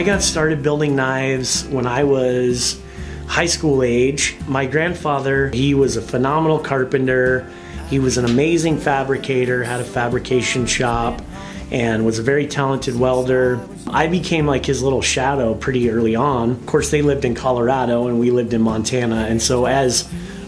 I got started building knives when I was high school age. My grandfather, he was a phenomenal carpenter. He was an amazing fabricator, had a fabrication shop, and was a very talented welder. I became like his little shadow pretty early on. Of course, they lived in Colorado and we lived in Montana, and so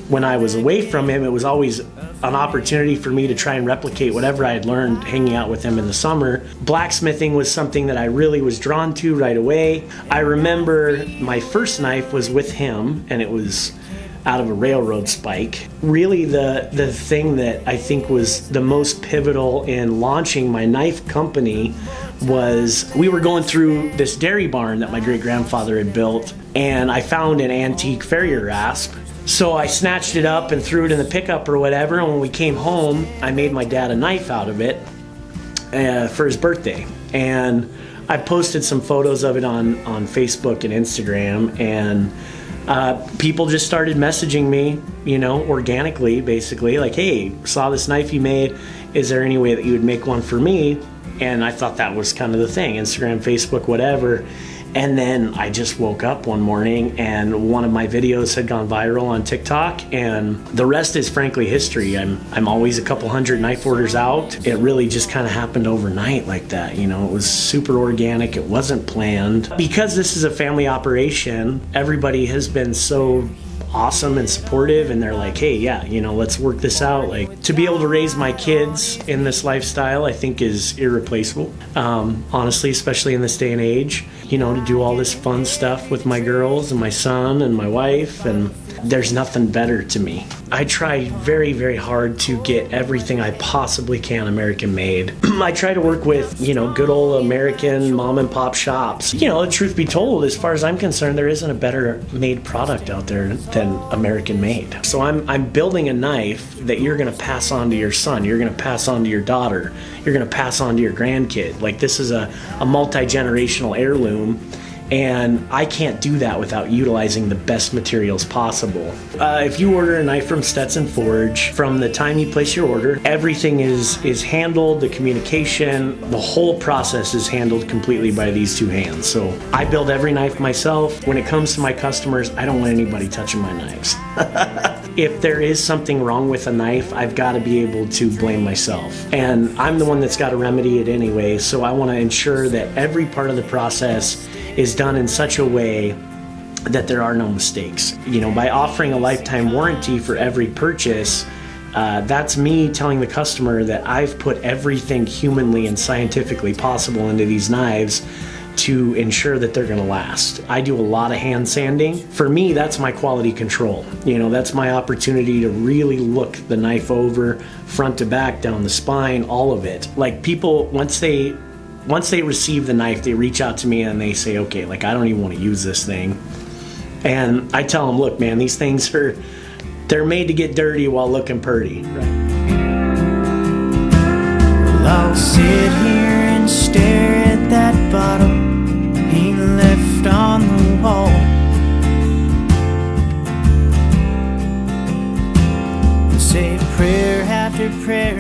when I was away from him, it was always an opportunity for me to try and replicate whatever I had learned hanging out with him in the summer. Blacksmithing was something that I really was drawn to right away. I remember my first knife was with him, and it was out of a railroad spike. Really the thing that I think was the most pivotal in launching my knife company was we were going through this dairy barn that my great-grandfather had built, and I found an antique farrier rasp. So I snatched it up and threw it in the pickup or whatever, and when we came home, I made my dad a knife out of it for his birthday. And I posted some photos of it on Facebook and Instagram, and people just started messaging me, organically, basically, like, hey, saw this knife you made. Is there any way that you would make one for me? And I thought that was kind of the thing, Instagram, Facebook, whatever. And then I just woke up one morning and one of my videos had gone viral on TikTok, and the rest is frankly history. I'm always a couple hundred knife orders out. It really just kind of happened overnight like that. It was super organic. It wasn't planned. Because this is a family operation, everybody has been so awesome and supportive, and they're like, hey, yeah, let's work this out. Like, to be able to raise my kids in this lifestyle, I think is irreplaceable. Honestly, especially in this day and age, to do all this fun stuff with my girls and my son and my wife, and there's nothing better to me. I try very, very hard to get everything I possibly can American made. I try to work with, good old American mom and pop shops. Truth be told, as far as I'm concerned, there isn't a better made product out there than American made. So I'm building a knife that you're gonna pass on to your son, you're gonna pass on to your daughter, you're gonna pass on to your grandkid. Like, this is a multi-generational heirloom. And I can't do that without utilizing the best materials possible. If you order a knife from Stetson Forge, from the time you place your order, everything is handled, the communication, the whole process is handled completely by these two hands. So I build every knife myself. When it comes to my customers, I don't want anybody touching my knives. If there is something wrong with a knife, I've got to be able to blame myself. And I'm the one that's got to remedy it anyway, so I want to ensure that every part of the process is done in such a way that there are no mistakes. By offering a lifetime warranty for every purchase, that's me telling the customer that I've put everything humanly and scientifically possible into these knives to ensure that they're gonna last. I do a lot of hand sanding. For me, that's my quality control. That's my opportunity to really look the knife over, front to back, down the spine, all of it. Like, people, once they receive the knife, they reach out to me and they say, okay, like, I don't even want to use this thing. And I tell them, look, man, these things they're made to get dirty while looking pretty. Right? Well, I'll sit here and stare at that bottle he left on the wall, and say prayer after prayer